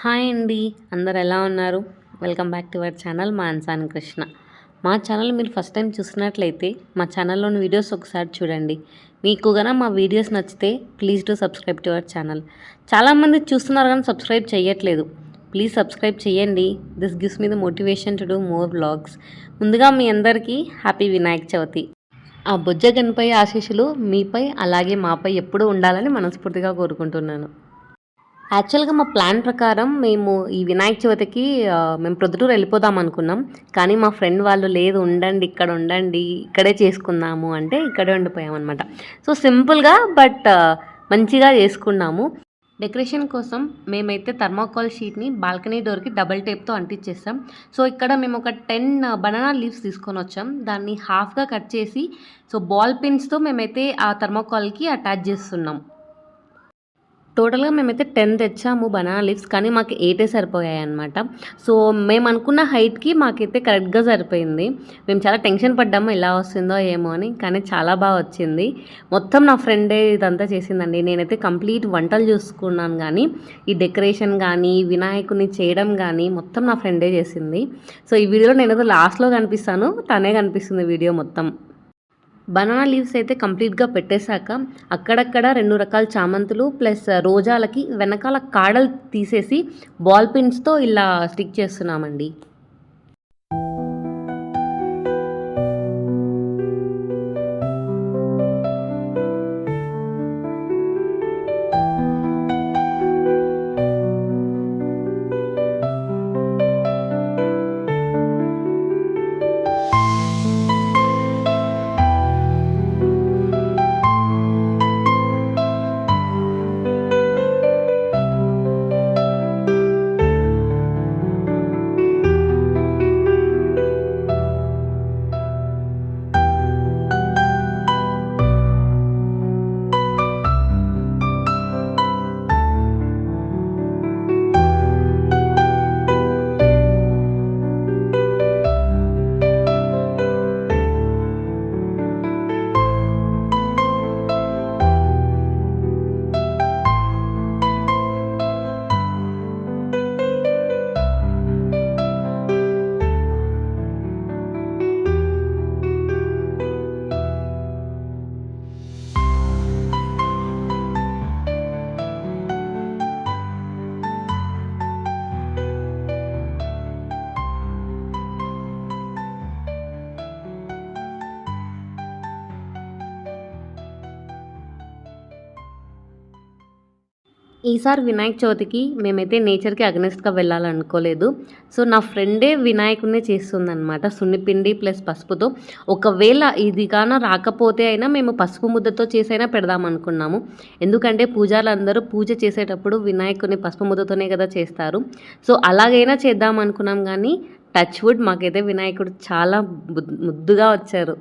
Hi అండి. అందరు ఎలా ఉన్నారు? Welcome back to our channel మాన్సాన్ కృష్ణ. మా ఛానల్ మీరు ఫస్ట్ టైం చూసినట్లయితే మా ఛానల్లోని వీడియోస్ ఒకసారి చూడండి. మీకు గన మా వీడియోస్ నచ్చితే please do subscribe to our channel. చాలామంది చూస్తున్నారు కానీ సబ్స్క్రైబ్ చేయట్లేదు. ప్లీజ్ సబ్స్క్రైబ్ చేయండి. This gives me the motivation to do more vlogs. ముందుగా మీ అందరికీ హ్యాపీ వినాయక చవితి. ఆ బొజ్జ గణపయ్య ఆశీస్సులు మీపై అలాగే మాపై ఎప్పుడూ ఉండాలని మనస్ఫూర్తిగా కోరుకుంటున్నాను. యాక్చువల్‌గా మా ప్లాన్ ప్రకారం మేము ఈ వినాయక చవితికి మేము ప్రొద్దుటూరు వెళ్ళిపోదాం అనుకున్నాం. కానీ మా ఫ్రెండ్ వాళ్ళు లేదు ఉండండి, ఇక్కడ ఉండండి, ఇక్కడే చేసుకుందాము అంటే ఇక్కడే ఉండిపోయామనమాట. సో సింపుల్‌గా బట్ మంచిగా చేసుకున్నాము. డెకరేషన్ కోసం మేమైతే థర్మాకోల్ షీట్‌ని బాల్కనీ డోర్‌కి డబుల్ టేప్‌తో అంటించేసాం. సో ఇక్కడ మేము ఒక 10 బనానా లీవ్స్ తీసుకొనొచ్చాం. దాన్ని హాఫ్‌గా కట్ చేసి సో బాల్ పిన్స్‌తో మేమైతే ఆ థర్మాకోల్‌కి అటాచ్ చేస్తున్నాం. టోటల్‌గా మేమైతే 10 తెచ్చాము బనానా లీవ్స్. కానీ మాకు 8 సరిపోయాయన్నమాట. సో మేము అనుకున్న హైట్‌కి మాకైతే కరెక్ట్‌గా సరిపోయింది. మేము చాలా టెన్షన్ పడ్డాము ఎలా వస్తుందో ఏమో అని. కానీ చాలా బాగా వచ్చింది. మొత్తం నా ఫ్రెండే ఇదంతా చేసిందండి. నేనైతే కంప్లీట్ వంటలు చూసుకున్నాను గానీ, ఈ డెకరేషన్ గానీ, వినాయకుడిని చేయడం గానీ మొత్తం నా ఫ్రెండే చేసింది. సో ఈ వీడియోలో నేనేదో లాస్ట్‌లో కనిపిస్తాను. తనే కనిపిస్తుంది వీడియో మొత్తం. బనానా లీవ్స్ అయితే కంప్లీట్‌గా పెట్టేశాక అక్కడక్కడ 2 రకాల చామంతులు ప్లస్ రోజాలకి వెనకాల కాడలు తీసేసి బాల్ పిన్స్‌తో ఇలా స్టిక్ చేస్తున్నామండి. ఈసారి వినాయక చవితికి మేమైతే నేచర్‌కి అగెనిస్ట్‌గా వెళ్ళాలనుకోలేదు. సో, నా ఫ్రెండే వినాయకుడినే చేస్తుందనమాట. సున్నిపిండి ప్లస్ పసుపుతో. ఒకవేళ ఇది గాన రాకపోతే అయినా మేము పసుపు ముద్దతో చేసైనా పెడదామనుకున్నాము. ఎందుకంటే పూజారులందరూ పూజ చేసేటప్పుడు వినాయకుడిని పసుపు ముద్దతోనే కదా చేస్తారు. సో, అలాగైనా చేద్దాం అనుకున్నాం గానీ టచ్ వుడ్ మాకైతే వినాయకుడు చాలా ముద్దుగా వచ్చారు.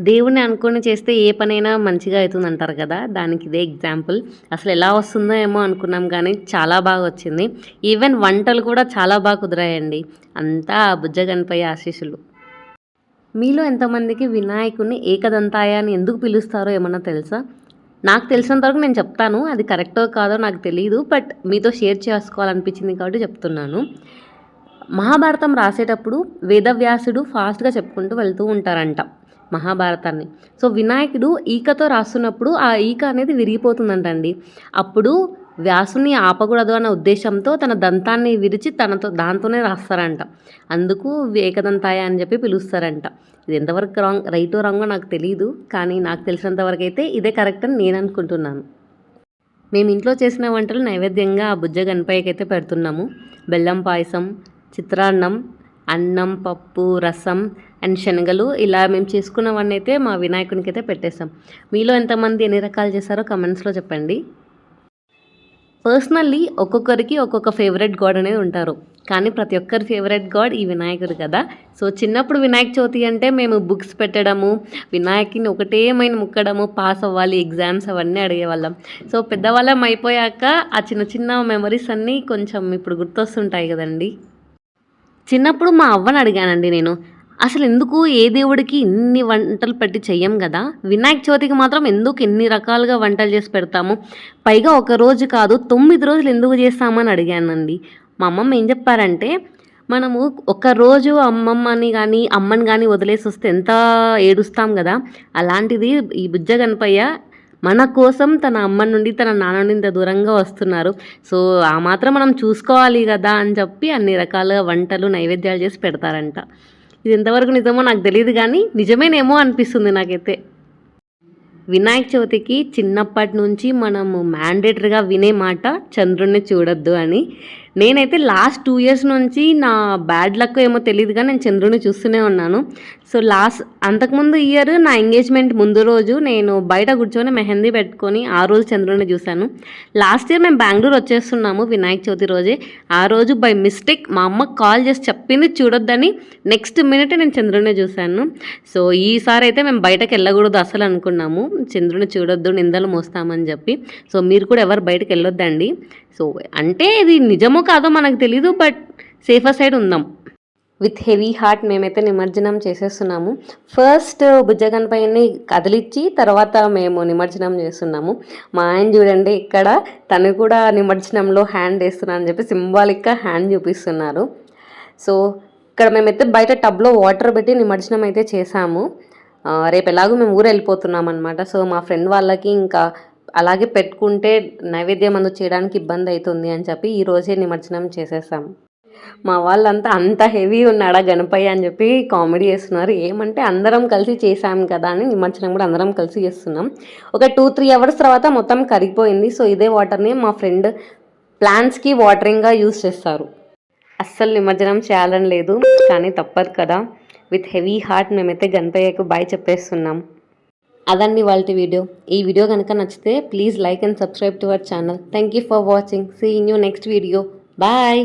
దేవుడిని అనుకొని చేస్తే ఏ పనైనా మంచిగా అవుతుంది అంటారు కదా, దానికి ఇదే ఎగ్జాంపుల్. అసలు ఎలా వస్తుందో ఏమో అనుకున్నాం కానీ చాలా బాగా వచ్చింది. ఈవెన్ వంటలు కూడా చాలా బాగా కుదిరాయండి. అంతా బుజ్జ గణపయ్య ఆశీస్సులు. మీలో ఎంతమందికి వినాయకుడిని ఏకదంతాయ అని ఎందుకు పిలుస్తారో ఏమన్నా తెలుసా? నాకు తెలిసినంత వరకు నేను చెప్తాను. అది కరెక్టో కాదో నాకు తెలీదు. బట్ మీతో షేర్ చేసుకోవాలనిపించింది కాబట్టి చెప్తున్నాను. మహాభారతం రాసేటప్పుడు వేదవ్యాసుడు ఫాస్ట్‌గా చెప్పుకుంటూ వెళ్తూ ఉంటారంట మహాభారతాన్ని. సో, వినాయకుడు ఈకతో రాస్తున్నప్పుడు ఆ ఈక అనేది విరిగిపోతుందంటండి. అప్పుడు వ్యాసుని ఆపకూడదు అన్న ఉద్దేశంతో తన దంతాన్ని విరిచి దాంతోనే రాస్తారంట. అందుకు ఏకదంతాయ అని చెప్పి పిలుస్తారంట. ఇది ఎంతవరకు రైటో రాంగో నాకు తెలీదు. కానీ నాకు తెలిసినంత వరకైతే ఇదే కరెక్ట్ అని నేను అనుకుంటున్నాను. మేము ఇంట్లో చేసిన వంటలు నైవేద్యంగా ఆ బుజ్జ గణపయ్యకైతే పెడుతున్నాము. బెల్లం పాయసం, చిత్రాన్నం, అన్నం, పప్పు, రసం అండ్ శనగలు ఇలా మేము చేసుకున్నవన్నీ అయితే మా వినాయకునికి అయితే పెట్టేసాం. మీలో ఎంతమంది ఎన్ని రకాలు చేశారో కమెంట్స్లో చెప్పండి. పర్సనల్లీ ఒక్కొక్కరికి ఒక్కొక్క ఫేవరెట్ గాడ్ అనేది ఉంటారు. కానీ ప్రతి ఒక్కరి ఫేవరెట్ గాడ్ ఈ వినాయకుడు కదా. సో, చిన్నప్పుడు వినాయక చవితి అంటే మేము బుక్స్ పెట్టడము, వినాయకుని ఒకటే మైనా ముక్కడము, పాస్ అవ్వాలి ఎగ్జామ్స్ అవన్నీ అడిగేవాళ్ళం. సో, పెద్దవాళ్ళం అయిపోయాక ఆ చిన్న చిన్న మెమరీస్ అన్నీ కొంచెం ఇప్పుడు గుర్తొస్తుంటాయి కదండి. చిన్నప్పుడు మా అవ్వని అడిగానండి నేను. అసలెందుకు ఏ దేవుడికి ఇన్ని వంటలు పెట్టి చెయ్యం గదా! వినాయక చవితికి మాత్రం ఎందుకు ఇన్ని రకాలుగా వంటలు చేసి పెడతాము? పైగా ఒక రోజు కాదు 9 రోజులు ఎందుకు చేస్తామని అడిగానండి. మా అమ్మమ్మ ఏం చెప్పారంటే, మనము ఒకరోజు అమ్మమ్మని గానీ, అమ్మని గానీ వదిలేసొస్తే ఎంత ఏడుస్తాం గదా! అలాంటిది ఈ బుజ్జ గణపయ్య మన కోసం తన అమ్మ నుండి, తన నాన్న నుండి ఇంత దూరంగా వస్తున్నారు. సో, ఆ మాత్రం మనం చూసుకోవాలి గదా అని చెప్పి అన్ని రకాల వంటలు, నైవేద్యాలు చేసి పెడతారంట. ఇది ఎంతవరకు నిజమో నాకు తెలీదు గానీ, నిజమేనేమో అనిపిస్తుంది నాకైతే. వినాయక చవితికి చిన్నప్పటి నుంచి మనము మ్యాండేటరీగా వినే మాట చంద్రుడిని చూడొద్దు అని. నేనైతే లాస్ట్ 2 ఇయర్స్ నుంచి నా బ్యాడ్ లక్కో ఏమో తెలీదు కానీ నేను చంద్రుడిని చూస్తూనే ఉన్నాను. సో, అంతకుముందు ఇయర్ నా ఎంగేజ్మెంట్ ముందు రోజు నేను బయట కూర్చొని మెహందీ పెట్టుకొని ఆ రోజు చంద్రుడిని చూశాను. లాస్ట్ ఇయర్ మేము బెంగుళూరు వచ్చేస్తున్నాము వినాయక చవితి రోజే. ఆ రోజు బై మిస్టేక్ మా అమ్మకి కాల్ చేసి చెప్పింది చూడొద్దని, నెక్స్ట్ మినిటే నేను చంద్రుడిని చూశాను. సో, ఈసారి అయితే మేము బయటకు వెళ్ళకూడదు అసలు అనుకున్నాము. చంద్రుడిని చూడొద్దు నిందలు మోస్తామని చెప్పి. సో, మీరు కూడా ఎవరు బయటకు వెళ్ళొద్దండి. సో, అంటే ఇది నిజమో కాదో మనకు తెలీదు. బట్ సేఫర్ సైడ్ ఉందాం. విత్ హెవీ హార్ట్ మేమైతే నిమజ్జనం చేసేస్తున్నాము. ఫస్ట్ బుజ్జ గణపయ్యని కదిలిచ్చి తర్వాత మేము నిమజ్జనం చేస్తున్నాము. మా ఆయన చూడండి ఇక్కడ తను కూడా నిమజ్జనంలో హ్యాండ్ వేస్తున్నా అని చెప్పి సింబాలిక్గా హ్యాండ్ చూపిస్తున్నారు. సో, ఇక్కడ మేమైతే బయట టబ్లో వాటర్ పెట్టి నిమజ్జనం అయితే చేసాము. రేపు ఎలాగో మేము ఊరు వెళ్ళిపోతున్నాం అనమాట. సో, మా ఫ్రెండ్ వాళ్ళకి ఇంకా అలాగే పెట్టుకుంటే నైవేద్యం అందు చేయడానికి ఇబ్బంది అవుతుంది అని చెప్పి ఈరోజే నిమజ్జనం చేసేసాం. మా వాళ్ళంతా అంత హెవీ ఉన్నాడా గణపయ్య అని చెప్పి కామెడీ చేస్తున్నారు. ఏమంటే అందరం కలిసి చేసాం కదా అని నిమజ్జనం కూడా అందరం కలిసి చేస్తున్నాం. ఒక 2-3 అవర్స్ తర్వాత మొత్తం కరిగిపోయింది. సో, ఇదే వాటర్ని మా ఫ్రెండ్ ప్లాంట్స్కి వాటరింగ్గా యూజ్ చేస్తారు. అస్సలు నిమజ్జనం చేయాలని లేదు కానీ తప్పదు కదా. విత్ హెవీ హార్ట్ మేమైతే గణపయ్యకు బాయ్ చెప్పేస్తున్నాం. అదండి వాళ్ళ వీడియో. ఈ వీడియో కనుక నచ్చితే please like and subscribe to our channel. Thank you for watching. See in you next video. Bye.